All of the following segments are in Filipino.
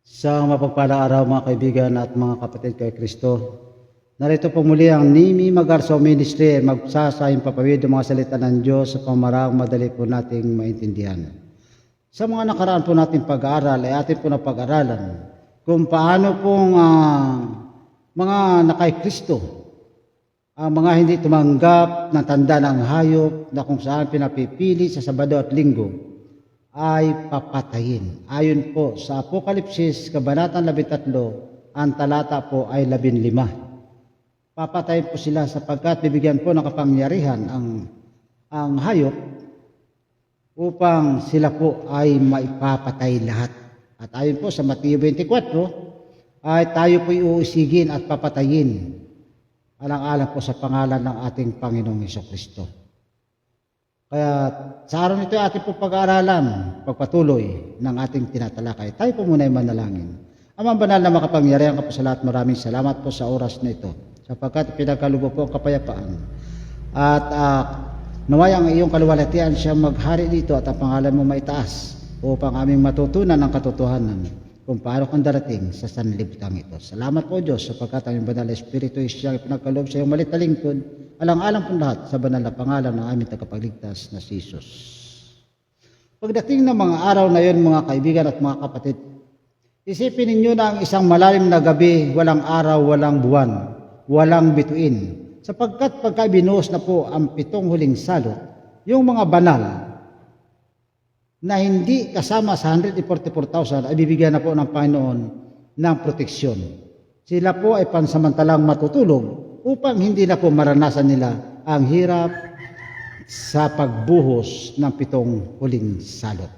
Sa mapagpalang araw mga kaibigan at mga kapatid kay Kristo, narito po muli ang Nimi Magarso Ministry magsasayang papawid ng mga salita ng Diyos sa pamarang madali po nating maintindihan. Sa mga nakaraan po nating pag-aaral ay atin po na pag-aralan kung paano pong mga nakay Kristo, ang mga hindi tumanggap ng tanda ng hayop na kung saan pinapipili sa Sabado at Linggo, ay papatayin. Ayon po sa Apokalipsis, Kabanatang 13, ang talata po ay 15. Papatayin po sila sapagkat bibigyan po ng kapangyarihan ang hayop upang sila po ay maipapatay lahat. At ayon po sa Mateo 24, ay tayo po iuusigin at papatayin alang-alang po sa pangalan ng ating Panginoong Hesukristo. Kaya sa araw nito ay ating po pag-aaralan, pagpatuloy ng ating tinatalakay. Tayo po muna ay manalangin. Amang banal na makapangyarihan ka po sa lahat, maraming salamat po sa oras na ito, sapagkat pinagkalubo po ang kapayapaan. At naway ang iyong kaluwalhatian siya maghari dito at ang pangalan mo maitaas upang aming matutunan ang katotohanan kung paano kang darating sa sanlibutan ito. Salamat po Diyos sapagkat ang iyong banal na Espiritu ay siyang pinagkaloob sa iyong malit na lingkod, alang-alang po lahat sa banal na pangalan ng aming tagapagligtas na si Jesus. Pagdating ng mga araw na yon mga kaibigan at mga kapatid, isipin ninyo na ang isang malalim na gabi, walang araw, walang buwan, walang bituin. Sapagkat pagka binuhos na po ang 7 huling salot, yung mga banal na hindi kasama sa 144,000 ay bibigyan na po ng Panginoon ng proteksyon. Sila po ay pansamantalang matutulog upang hindi na po maranasan nila ang hirap sa pagbuhos ng 7 huling salot.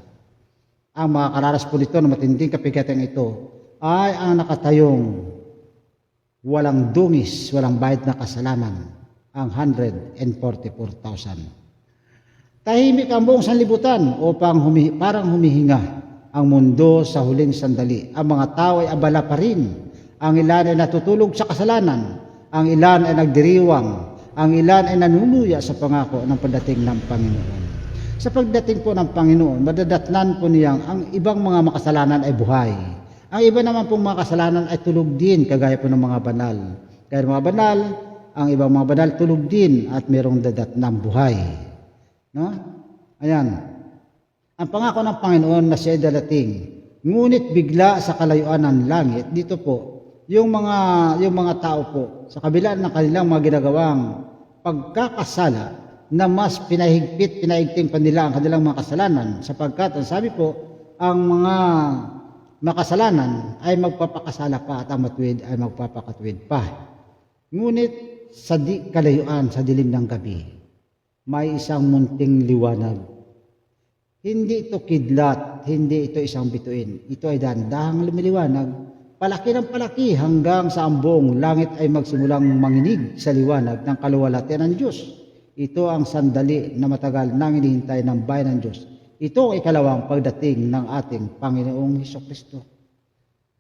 Ang mga kararas po nito na matinding kapigatan ito ay ang nakatayong walang dungis, walang bayad na kasalanan, ang 144,000. Tahimik ang buong sanlibutan upang parang humihinga ang mundo sa huling sandali. Ang mga tao ay abala pa rin. Ang ilan ay natutulog sa kasalanan. Ang ilan ay nagdiriwang. Ang ilan ay nanunuya sa pangako ng pagdating ng Panginoon. Sa pagdating po ng Panginoon, madadatnan po niyang ang ibang mga makasalanan ay buhay. Ang iba naman pong mga kasalanan ay tulog din, kagaya po ng mga banal. Kaya mga banal, ang ibang mga banal tulog din at mayroong dadatnang buhay. No? Ayan. Ang pangako ng Panginoon na siya ay darating. Ngunit bigla sa kalayuan ng langit, dito po, yung mga tao po, sa kabila ng kanilang mga ginagawang pagkakasala, na mas pinaigting pa nila ang kanilang mga kasalanan, sapagkat, ang sabi po, ang mga makasalanan ay magpapakasala pa at ang matuwid ay magpapakatuwid pa. Ngunit sa kalayuan, sa dilim ng gabi, may isang munting liwanag. Hindi ito kidlat, hindi ito isang bituin. Ito ay dahan-dahang lumiliwanag, palaki ng palaki hanggang sa ang buong langit ay magsimulang manginig sa liwanag ng kaluwalhatian ng Diyos. Ito ang sandali na matagal nang hinihintay ng bayan ng Diyos. Ito ang ikalawang pagdating ng ating Panginoong Hesukristo.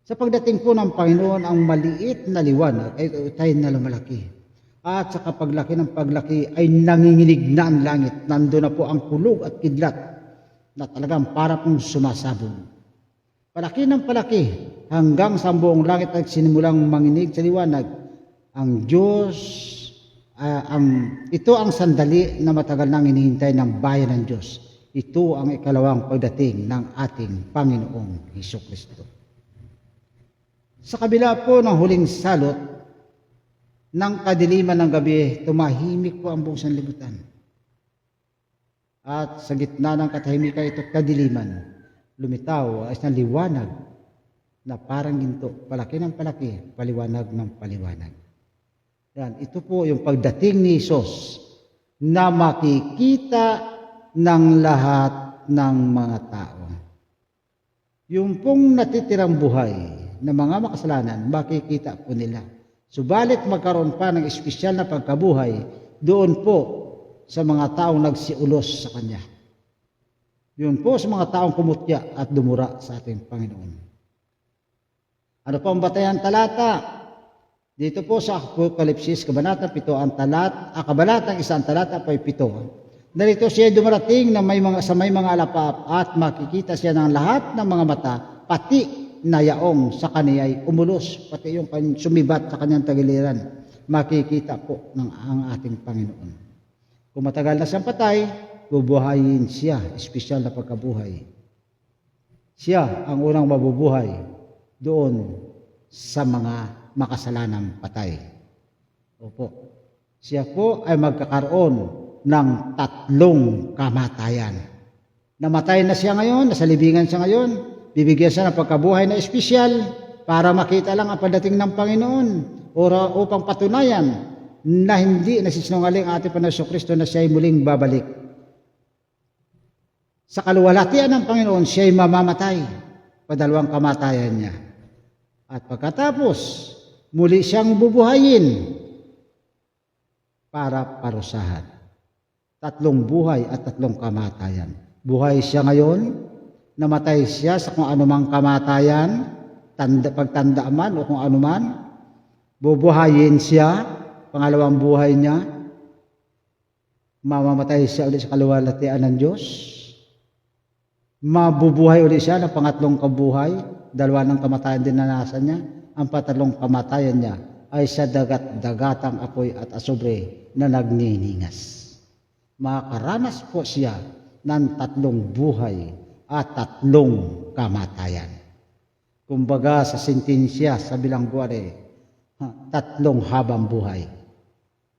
Sa pagdating po ng Panginoon, ang maliit na liwanag ay tayo na lumalaki. At sa paglaki ng paglaki ay nanginginig na ang langit. Nandun na po ang kulog at kidlat na talagang para pong sumasabog. Palaki ng palaki hanggang sa buong langit ay sinimulang manginig sa liwanag. Ang Diyos, ito ang sandali na matagal nang hinihintay ng bayan ng Diyos. Ito ang ikalawang pagdating ng ating Panginoong Hesukristo. Sa kabila po ng huling salot, ng kadiliman ng gabi, tumahimik po ang buong sanlibutan. At sa gitna ng katahimikan ito, kadiliman, lumitaw ay isang liwanag na parang ginto, palaki ng palaki, paliwanag ng paliwanag. Yan, ito po yung pagdating ni Hesus na makikita ng lahat ng mga tao. Yung pong natitirang buhay na mga makasalanan, makikita po nila. Subalit magkaroon pa ng espesyal na pagkabuhay doon po sa mga taong nagsiulos sa Kanya. Yun po sa mga taong kumutya at dumura sa ating Panginoon. Ano po ang batayan talata? Dito po sa Apokalipsis, Kabanatang 7, Kabanatang 1, talata po ay 7. Narito siya dumarating na may mga alapap at makikita siya ng lahat ng mga mata, pati na yaong sa kaniya'y umulos, pati yung sumibat sa kanyang tagiliran, makikita po ng ang ating Panginoon. Kung matagal na siyang patay, bubuhayin siya, espesyal na pagkabuhay. Siya ang unang mabubuhay doon sa mga makasalanang patay. Opo. Siya po ay magkakaroon ng 3 kamatayan. Namatay na siya ngayon, nasa libingan siya ngayon, bibigyan siya ng pagkabuhay na espesyal para makita lang ang pagdating ng Panginoon upang patunayan na hindi nasisinungaling ang ating Panginoon Kristo na siya ay muling babalik. Sa kaluwalhatian ng Panginoon, siya ay mamamatay. 2 kamatayan niya. At pagkatapos, muli siyang bubuhayin para parusahan. 3 buhay at 3 kamatayan. Buhay siya ngayon, namatay siya sa kung anumang kamatayan, pagtanda man o kung anuman, bubuhayin siya, pangalawang buhay niya, mamamatay siya ulit sa kaluwalhatian ng Diyos, mabubuhay ulit siya ng pangatlong kabuhay, 2 ng kamatayan din na nasa niya, ang 3 kamatayan niya ay sa dagat-dagatang apoy at asobre na nagniningas. Makakaranas po siya ng 3 buhay at 3 kamatayan. Kumbaga sa sentensya sa bilangguan 3 habang buhay.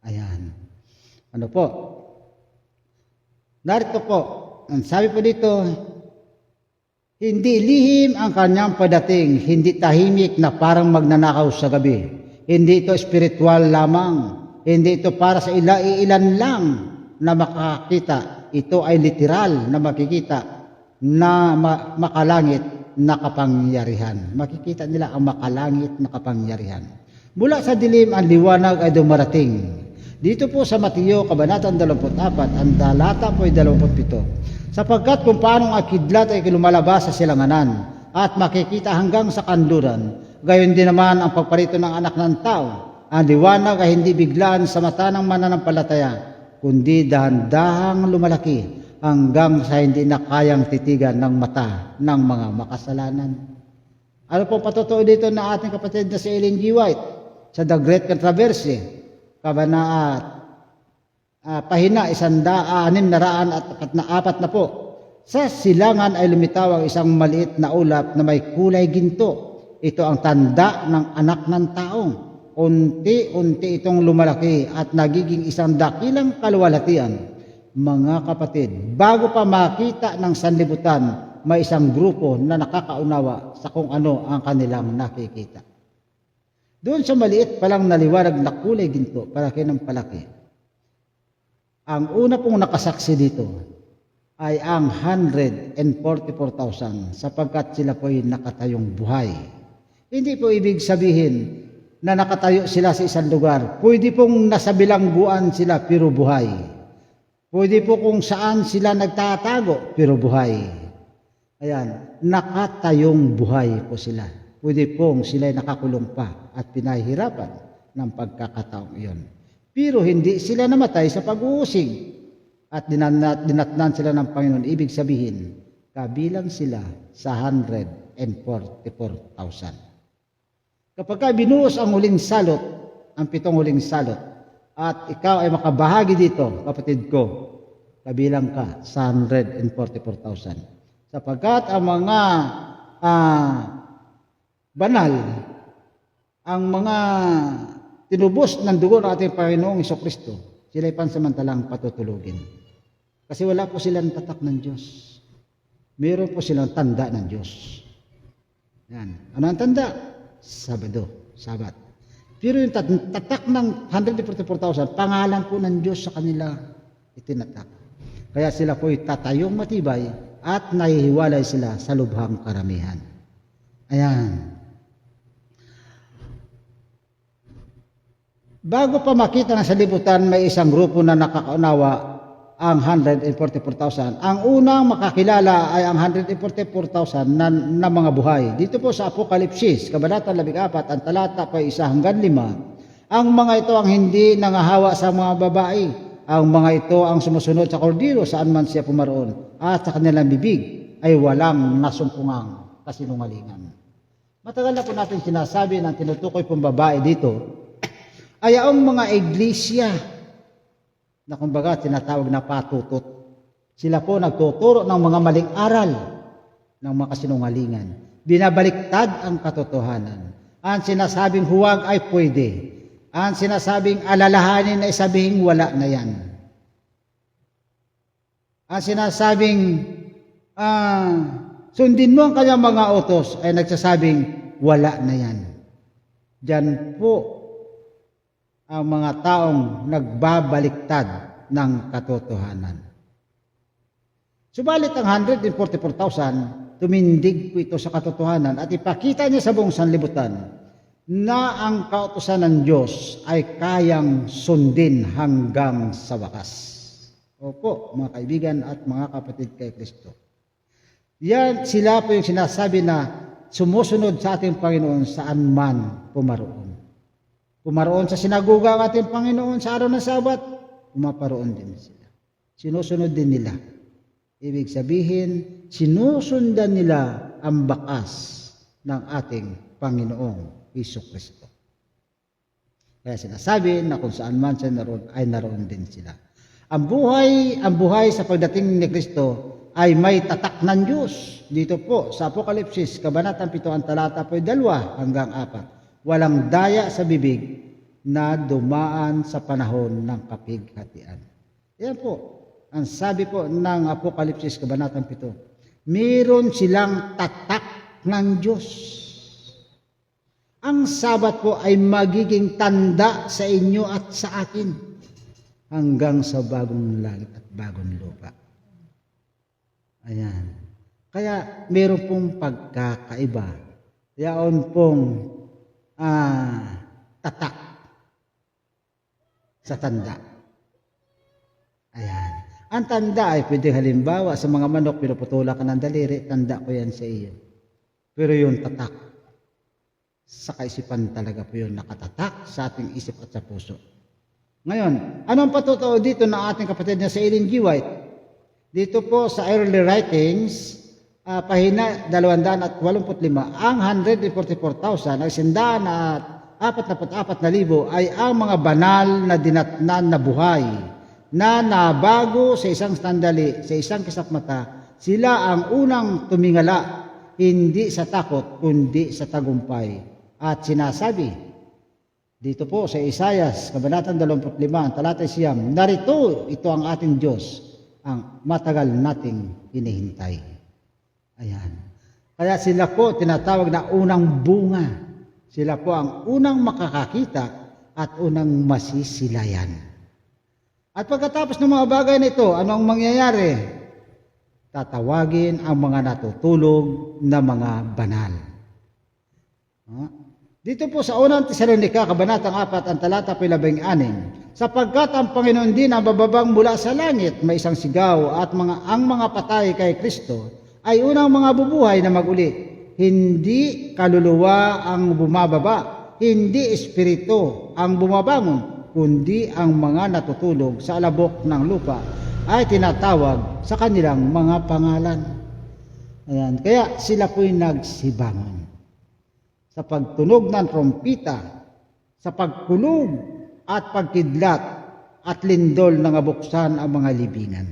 Ayan. Ano po? Narito po, ang sabi po dito, hindi lihim ang kanyang padating, hindi tahimik na parang magnanakaw sa gabi. Hindi ito spiritual lamang, hindi ito para sa ilan lang na makakita. Ito ay literal na makikita na makalangit na kapangyarihan. Makikita nila ang makalangit na kapangyarihan. Mula sa dilim ang liwanag ay dumarating. Dito po sa Mateo, Kabanata 24, ang talata po ay 27. Sapagkat kung paanong ang kidlat ay lumalabas sa silanganan at makikita hanggang sa kanluran, gayon din naman ang pagparito ng anak ng tao. Ang liwanag ay hindi biglaan sa mata ng mananampalataya, kundi dahan-dahang lumalaki hanggang sa hindi na kayang titigan ng mata ng mga makasalanan. Ano po patotoo dito na ating kapatid na si Ellen G. White sa The Great Controversy, pahina 604 po. Sa silangan ay lumitaw ang isang maliit na ulap na may kulay ginto. Ito ang tanda ng anak ng tao. Unti-unti itong lumalaki at nagiging isang dakilang kaluwalhatian. Mga kapatid, bago pa makita ng sanlibutan, may isang grupo na nakakaunawa sa kung ano ang kanilang nakikita. Doon sa maliit palang naliwanag na kulay ginto, palaki ng palaki. Ang una pong nakasaksi dito ay ang 144,000 sapagkat sila po'y nakatayong buhay. Hindi po ibig sabihin na nakatayo sila sa isang lugar. Pwede pong nasa bilangguan sila pero buhay. Pwede po kung saan sila nagtatago pero buhay. Ayan, nakatayong buhay po sila. Pwede pong sila'y nakakulong pa at pinahihirapan ng pagkakataong iyon. Pero hindi sila namatay sa pag-uusig at dinatnan sila ng Panginoon. Ibig sabihin, kabilang sila sa 144,000. Kapag binuhos ang huling salot, ang 7 huling salot, at ikaw ay makabahagi dito, kapatid ko, kabilang ka sa 144,000. Sapagkat ang mga banal, ang mga tinubos ng dugo ng ating Panginoong Jesucristo, sila'y pansamantalang patutulugin. Kasi wala po silang tatak ng Diyos. Meron po silang tanda ng Diyos. Yan. Ano ang tanda? Sabado, Sabat. Pero yung tatak ng 144,000, pangalan po ng Diyos sa kanila itinatak. Kaya sila po'y tatayong matibay at nahihiwalay sila sa lubhang karamihan. Ayan. Bago pa makita ng salibutan, may isang grupo na nakakaunawa, ang 144,000. Ang unang makakilala ay ang 144,000 na mga buhay. Dito po sa Apokalipsis, Kabanata 14, ang talata po 1 hanggang 5. Ang mga ito ang hindi nangahawa sa mga babae. Ang mga ito ang sumusunod sa kordero saan man siya pumaroon. At sa kanilang bibig ay walang nasumpungang kasinungalingan. Matagal na po natin sinasabi ng tinutukoy pong babae dito ay ang mga iglesia na kumbaga tinatawag na patutot. Sila po nagtuturo ng mga maling aral ng mga kasinungalingan. Binabaliktad ang katotohanan. Ang sinasabing huwag ay pwede. Ang sinasabing alalahanin ay sabihing wala na yan. Ang sinasabing sundin mo ang kanyang mga utos ay nagsasabing wala na yan. Diyan po ang mga taong nagbabaliktad ng katotohanan. Subalit ang 144,000, tumindig po ito sa katotohanan at ipakita niya sa buong sanlibutan na ang kautusan ng Diyos ay kayang sundin hanggang sa wakas. Opo, mga kaibigan at mga kapatid kay Kristo. Yan, sila po yung sinasabi na sumusunod sa ating Panginoon saan man pumaroon. Pumaroon sa sinagoga ang ating Panginoon sa araw ng Sabat, pumaparoon din sila. Sinusunod din nila. Ibig sabihin, sinusundan nila ang bakas ng ating Panginoong Hesukristo. Kaya sinasabi na kung saan man siya naroon, ay naroon din sila. Ang buhay sa pagdating ni Kristo ay may tatak ng Diyos. Dito po sa Apokalipsis, Kabanatang 7, ang talata po 2 hanggang 4. Walang daya sa bibig na dumaan sa panahon ng kapighatian. Yan po, ang sabi po ng Apokalipsis, Kabanatang 7. Meron silang tatak ng Diyos. Ang Sabat po ay magiging tanda sa inyo at sa akin hanggang sa bagong langit at bagong lupa. Ayan. Kaya meron pong pagkakaiba. Yaon pong tatak sa tanda. Ayan. Ang tanda ay pwedeng halimbawa sa mga manok, pinuputula ka ng daliri, tanda ko yan sa iyo. Pero yung tatak, sa kaisipan talaga po yun, nakatatak sa ating isip at sa puso. Ngayon, anong patotoo dito ng ating kapatid na sa Ellen G. White? Dito po sa Early Writings, pahina 285, ang 144,000, ang 144,000 ay ang mga banal na dinatnan na buhay na nabago sa isang sandali, sa isang kisap mata. Sila ang unang tumingala, hindi sa takot, kundi sa tagumpay. At sinasabi, dito po sa Isayas, Kabanatang 25, talata 9, narito, ito ang ating Diyos, ang matagal nating hinihintay. Ayan. Kaya sila po tinatawag na unang bunga. Sila po ang unang makakakita at unang masisilayan. At pagkatapos ng mga bagay na ito, ano ang mangyayari? Tatawagin ang mga natutulog na mga banal. Dito po sa unang Tesalonica, Kabanatang 4, ang talata 16, sapagkat ang Panginoon din ang bababang mula sa langit, may isang sigaw at ang mga patay kay Kristo ay unang mga bubuhay na maguli. Hindi kaluluwa ang bumababa, hindi espiritu ang bumabangon, kundi ang mga natutulog sa alabok ng lupa ay tinatawag sa kanilang mga pangalan. Ayan. Kaya sila po'y nagsibangon. Sa pagtunog ng trompita, sa pagkulog at pagkidlat at lindol na ngabuksan ang mga libingan.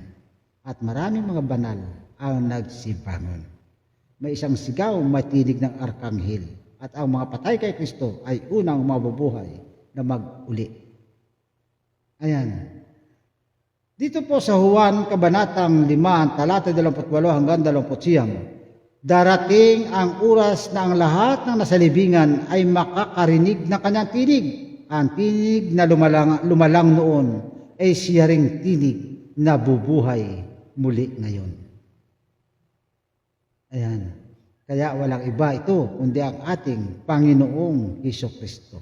At maraming mga banal ang nagsibangon. May isang sigaw matinig ng arkanghel at ang mga patay kay Kristo ay unang mabubuhay na mag-uli. Ayan. Dito po sa Juan, Kabanatang 5, talata 28 hanggang 29, darating ang oras na ang lahat ng nasa libingan ay makakarinig ng kanyang tinig. Ang tinig na lumalang noon ay siya ring tinig na bubuhay muli ngayon. Ayan. Kaya walang iba ito kundi ang ating Panginoong Hesukristo.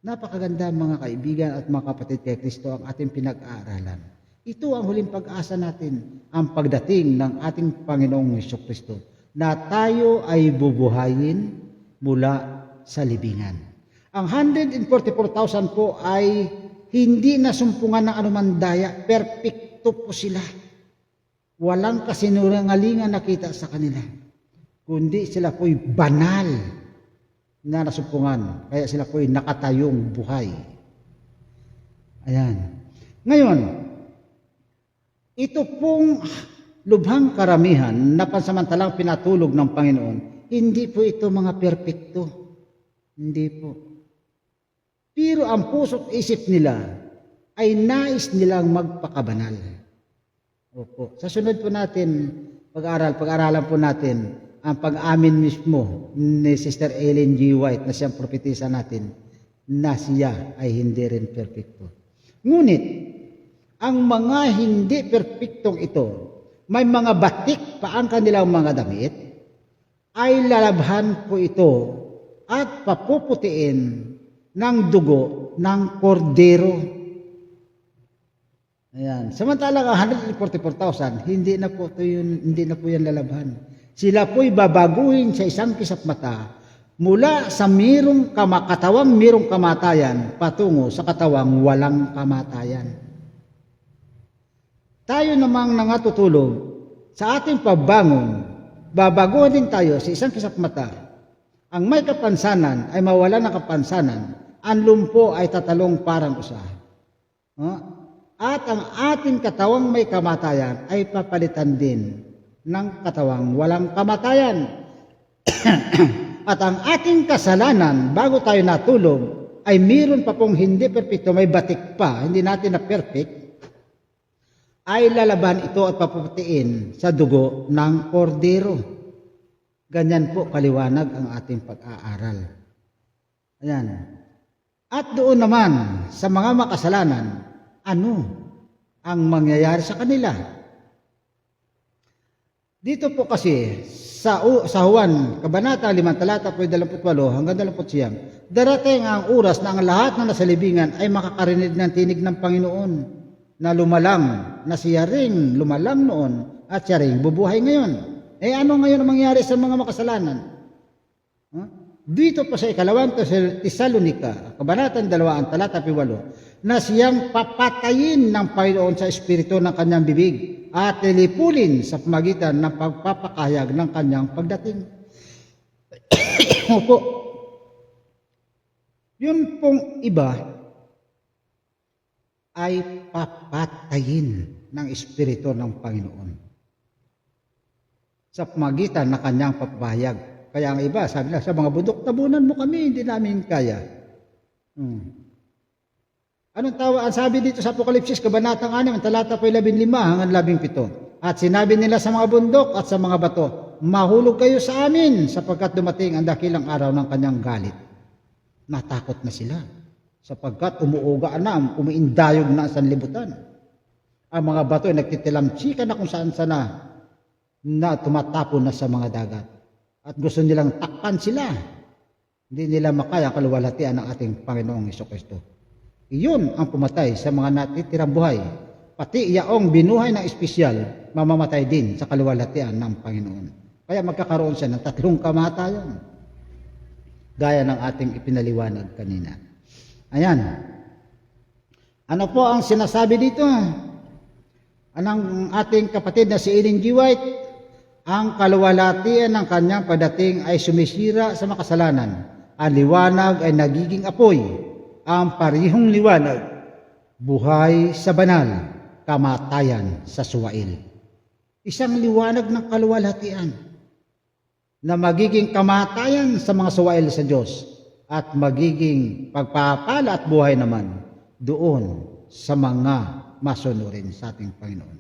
Napakaganda mga kaibigan at mga kapatid kay Kristo ang ating pinag-aaralan. Ito ang huling pag-asa natin, ang pagdating ng ating Panginoong Hesukristo na tayo ay bubuhayin mula sa libingan. Ang 144,000 po ay hindi nasumpungan ng anumang daya. Perpekto po sila. Walang kasinungalingan nakita sa kanila. Kundi sila po'y banal na nasumpungan. Kaya sila po'y nakatayong buhay. Ayan. Ngayon, ito pong lubhang karamihan na pansamantalang pinatulog ng Panginoon, hindi po ito mga perpekto. Hindi po. Pero ang puso't isip nila ay nais nilang magpakabanal. Opo. Sa sunod po natin, pag-aralan po natin ang pag-amin mismo ni Sister Ellen G. White na siyang propetisa natin na siya ay hindi rin perpekto. Ngunit, ang mga hindi perpektong ito, may mga batik pa ang kanilang mga damit, ay lalabhan po ito at papuputiin ng dugo ng kordero. Ayan. Samantalang 144,000, hindi na po yan lalabhan. Sila po'y babaguhin sa isang kisap mata mula sa katawang mirong kamatayan patungo sa katawang walang kamatayan. Tayo namang nangatutulog sa ating pagbangon, babaguhin din tayo sa isang kisap mata. Ang may kapansanan ay mawala ng kapansanan, ang lumpo ay tatalong parang usa. At ang ating katawang may kamatayan ay papalitan din ng katawang walang kamatayan. At ang ating kasalanan bago tayo natulog ay mayroon pa pong hindi perfecto, may batik pa, hindi natin na perfect, ay lalaban ito at papuputiin sa dugo ng kordero. Ganyan po kaliwanag ang ating pag-aaral. Ayan. At doon naman sa mga makasalanan, ano ang mangyayari sa kanila? Dito po kasi sa Juan, Kabanata 5, talata 28 hanggang 29, darating ang oras na ang lahat na nasa libingan ay makakarinig ng tinig ng Panginoon na lumalang, na siya ring lumalang noon at siya ring bubuhay ngayon. Ano ngayon ang mangyari sa mga makasalanan? Dito pa sa ikalawang Tesalonika, Kabanata 2, talata 8, na siyang papatayin ng Panginoon sa espiritu ng kanyang bibig at lilipulin sa pamagitan ng pagpapakahayag ng kanyang pagdating. Opo. Yun pong iba ay papatayin ng espiritu ng Panginoon sa pamagitan ng kanyang papahayag. Kaya ang iba, sabi na, sa mga bundok, tabunan mo kami, hindi namin kaya. Anong tawa? Ang sabi dito sa Apokalipsis, Kabanatang 6, talata 15 hanggang 17. At sinabi nila sa mga bundok at sa mga bato, mahulog kayo sa amin sapagkat dumating ang dakilang araw ng kanyang galit. Natakot na sila sapagkat umuuga na, umiindayog na ang sanlibutan. Ang mga bato ay nagtitilamsika na kung saan sana na tumatapon na sa mga dagat. At gusto nilang takpan sila. Hindi nila makaya kaluwalhatian ng ating Panginoong Hesukristo. Iyon ang pumatay sa mga natitirang buhay. Pati yaong binuhay ng espesyal, mamamatay din sa kaluwalhatian ng Panginoon. Kaya magkakaroon siya ng 3 kamatayan. Gaya ng ating ipinaliwanag kanina. Ayan. Ano po ang sinasabi dito? Anong ating kapatid na si Ellen G. White? Ang kaluwalhatian ng kanyang pagdating ay sumisira sa makasalanan. Ang liwanag ay nagiging apoy. Ang parihong liwanag, buhay sa banal, kamatayan sa suwail. Isang liwanag ng kaluwalhatian na magiging kamatayan sa mga suwail sa Diyos at magiging pagpapala at buhay naman doon sa mga masunurin sa ating Panginoon.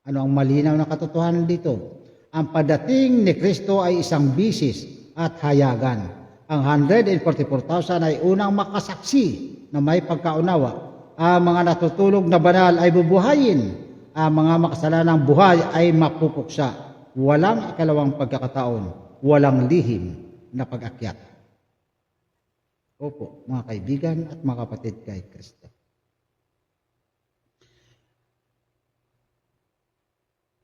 Ano ang malinaw na katotohanan dito? Ang pagdating ni Kristo ay isang bisis at hayagan. Ang 144,000 ay unang makasaksi na may pagkaunawa. Ang mga natutulog na banal ay bubuhayin. Ang mga makasalanang buhay ay mapupuksa. Walang ikalawang pagkakataon. Walang lihim na pag-akyat. Opo, mga kaibigan at mga kapatid kay Kristo.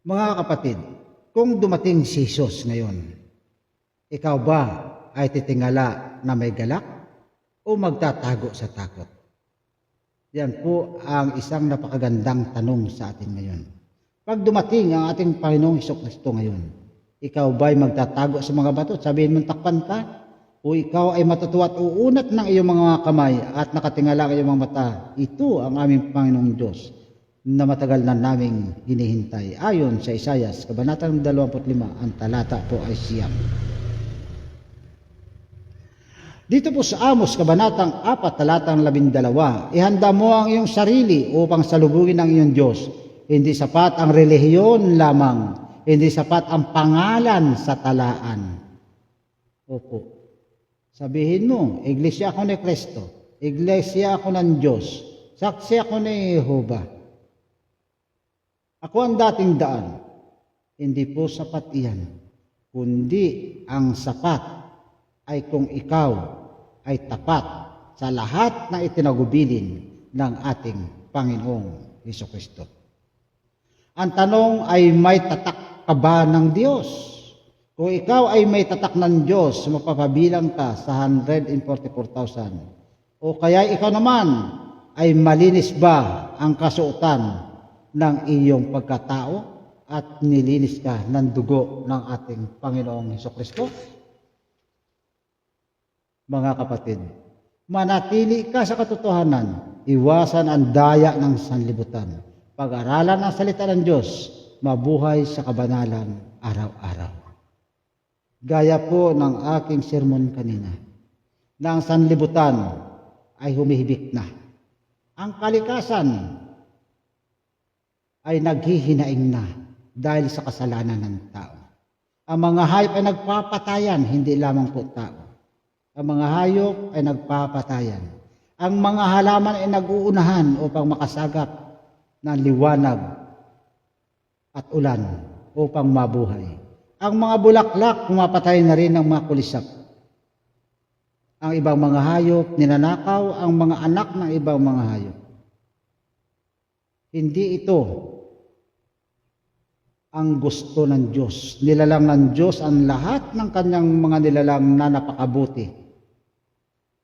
Mga kapatid, kung dumating si Jesus ngayon, ikaw ba ay titingala na may galak o magtatago sa takot? Yan po ang isang napakagandang tanong sa atin ngayon. Pag dumating ang ating Panginoong Hesukristo ngayon, ikaw ba ay magtatago sa mga bato? Sabihin mong takpan ka? O ikaw ay matutuwa at uunat ng iyong mga kamay at nakatingala ang iyong mga mata, ito ang aming Panginoong Diyos na matagal na naming hinihintay. Ayon sa Isayas, Kabanatang 25, ang talata po ay 9. Dito po sa Amos, Kabanatang 4, talatang 12, ihanda mo ang iyong sarili upang salubungin ang iyong Diyos. Hindi sapat ang relihiyon lamang, hindi sapat ang pangalan sa talaan. Opo. Sabihin mo, iglesia ako ni Kristo, iglesia ako ng Diyos, saksi ako ni Jehovah. Ako ang dating daan. Hindi po sapat iyan, kundi ang sapat ay kung ikaw ay tapat sa lahat na itinagubilin ng ating Panginoong Hesukristo. Ang tanong ay, may tatak ka ba ng Diyos? Kung ikaw ay may tatak ng Diyos, mapapabilang ka sa 144,000. O kaya ikaw naman ay malinis ba ang kasuotan ng iyong pagkatao at nilinis ka ng dugo ng ating Panginoong Hesukristo? Mga kapatid, manatili ka sa katotohanan, iwasan ang daya ng sanlibutan, pag-aralan ang salita ng Diyos, mabuhay sa kabanalan araw-araw. Gaya po ng aking sermon kanina, na ang sanlibutan ay humihibik na. Ang kalikasan ay naghihinaing na dahil sa kasalanan ng tao. Ang mga hayop ay nagpapatayan, hindi lamang po tao. Ang mga hayop ay nagpapatayan. Ang mga halaman ay nag-uunahan upang makasagap ng liwanag at ulan upang mabuhay. Ang mga bulaklak, pumapatay na rin ng mga kulisap. Ang ibang mga hayop, ninanakaw ang mga anak ng ibang mga hayop. Hindi ito ang gusto ng Diyos. Nilalang ng Diyos ang lahat ng kanyang mga nilalang na napakabuti.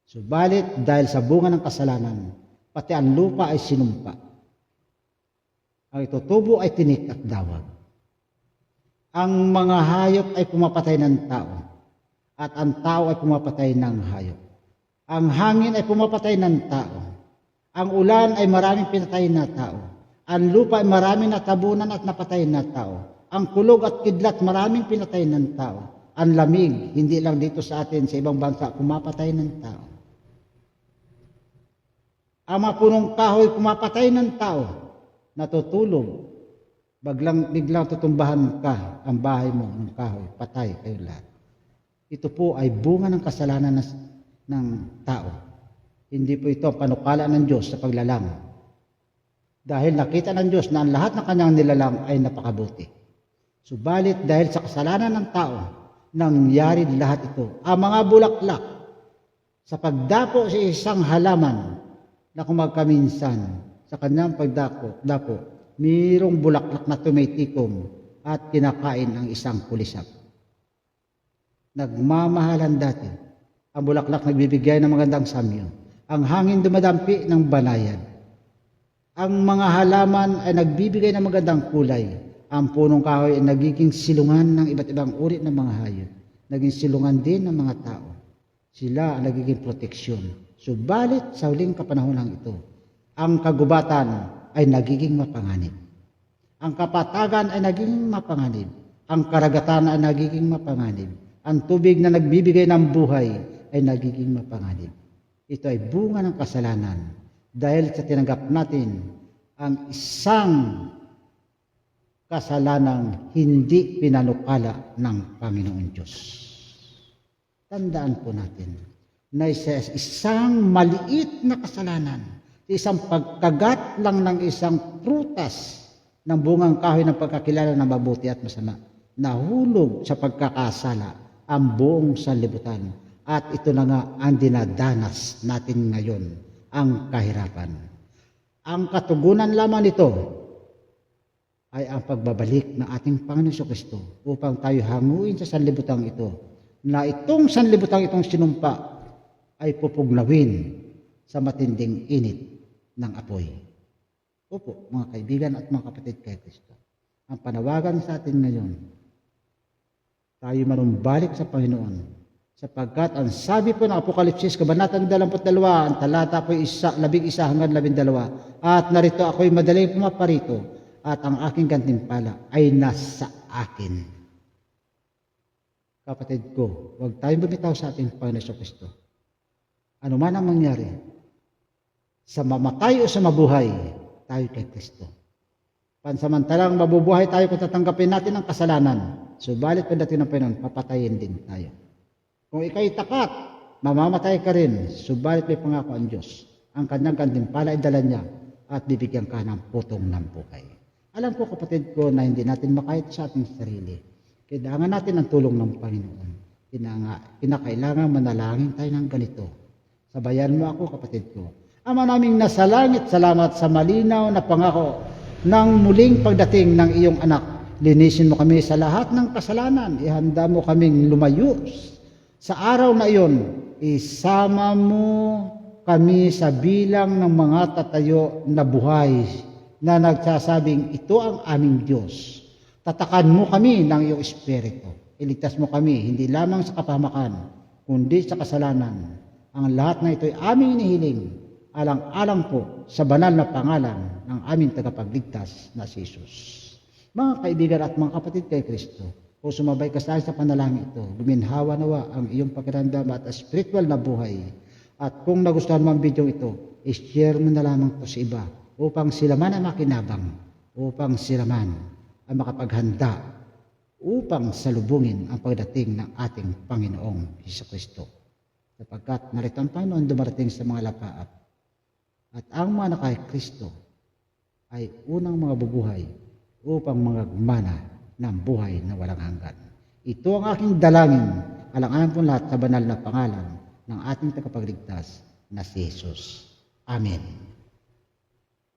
Subalit, dahil sa bunga ng kasalanan, pati ang lupa ay sinumpa. Ang itutubo ay tinik at dawag. Ang mga hayop ay pumapatay ng tao, at ang tao ay pumapatay ng hayop. Ang hangin ay pumapatay ng tao. Ang ulan ay maraming pinatay na tao. Ang lupa ay maraming natabunan at napatay na tao. Ang kulog at kidlat maraming pinatay ng tao. Ang lamig, hindi lang dito sa atin, sa ibang bansa, pumapatay ng tao. Ang mga punong kahoy pumapatay ng tao, natutulog. Biglang tutumbahan ka ang bahay mo ng kahoy, patay kayo lahat. Ito po ay bunga ng kasalanan ng tao. Hindi po ito panukala ng Diyos sa paglalang. Dahil nakita ng Diyos na ang lahat ng kanyang nilalang ay napakabuti. Subalit dahil sa kasalanan ng tao, nangyari lahat ito. Ang mga bulaklak, sa pagdapo sa isang halaman na kumagkaminsan sa kanyang pagdapo, mayroong bulaklak na tumitikom at kinakain ang isang kulisap. Nagmamahalan dati. Ang bulaklak nagbibigay ng magandang samyo. Ang hangin dumadampi ng banayan. Ang mga halaman ay nagbibigay ng magandang kulay. Ang punong kahoy ay nagiging silungan ng iba't ibang uri ng mga hayop. Naging silungan din ng mga tao. Sila ang nagiging proteksyon. Subalit sa huling kapanahonan ito, ang kagubatan ay nagiging mapanganib. Ang kapatagan ay nagiging mapanganib. Ang karagatan ay nagiging mapanganib. Ang tubig na nagbibigay ng buhay ay nagiging mapanganib. Ito ay bunga ng kasalanan dahil sa tinanggap natin ang isang kasalanang hindi pinanukala ng Panginoon Diyos. Tandaan po natin na isang maliit na kasalanan, isang pagkagat lang ng isang prutas ng bungang kahoy ng pagkakilala ng mabuti at masama, nahulog sa pagkakasala ang buong sanlibutan. At ito na nga ang dinadanas natin ngayon, ang kahirapan. Ang katugunan lamang nito ay ang pagbabalik ng ating Panginoon Jesucristo upang tayo hanguin sa sanlibutan ito, na itong sanlibutan itong sinumpa ay pupugnawin sa matinding init ng apoy. Opo, mga kaibigan at mga kapatid kay Kristo. Ang panawagan sa atin ngayon, tayo manumbalik sa Panginoon Sapagkat ang sabi po ng Apokalipsis, Kabanatang 22, ang talata po 11 hanggang 12, at narito ako'y madaling pumaparito, at ang aking gantimpala ay nasa akin. Kapatid ko, huwag tayong bumitaw sa ating Panginoon Kristo. Ano man ang mangyari, sa mamatay o sa mabuhay, tayo kay Kristo. Pansamantalang mabubuhay tayo kung tatanggapin natin ang kasalanan, subalit pagdating ng Panginoon, papatayin din tayo. Kung ika'y takat, mamamatay ka rin, subalit may pangako ang Diyos. Ang kanyang gantimpala ay dala niya at bibigyan ka ng putong ng buhay. Alam ko kapatid ko na hindi natin makaya sa ating sarili. Kailangan natin ang tulong ng Panginoon. Kinakailangan manalangin tayo ng ganito. Sabayan mo ako kapatid ko. Ama naming nasa langit, salamat sa malinaw na pangako ng muling pagdating ng iyong anak. Linisin mo kami sa lahat ng kasalanan. Ihanda mo kaming lumayo sa araw na iyon. Isama mo kami sa bilang ng mga tatayo na buhay na nagsasabing ito ang aming Diyos. Tatakan mo kami ng iyong Espiritu. Iligtas mo kami hindi lamang sa kapahamakan, kundi sa kasalanan. Ang lahat na ito ay aming inihiling, alang-alang po sa banal na pangalan ng aming tagapagligtas na si Jesus. Mga kaibigan at mga kapatid kay Kristo, o sumabay ka sa panalangin ito, guminhawa nawa ang iyong pakiramdam at spiritual na buhay. At kung nagustuhan mo ang video ito, i-share mo na lamang ito sa iba upang sila man ay makinabang, upang sila man ay makapaghanda upang salubungin ang pagdating ng ating Panginoong Jesucristo. Sapagkat narito ang Panginoon dumarating sa mga lapaap. At ang mga nakay Kristo ay unang mga bubuhay upang magmana ng buhay na walang hanggan. Ito ang aking dalangin, alang-alang po lahat sa banal na pangalan ng ating tagapagligtas na si Jesus. Amen.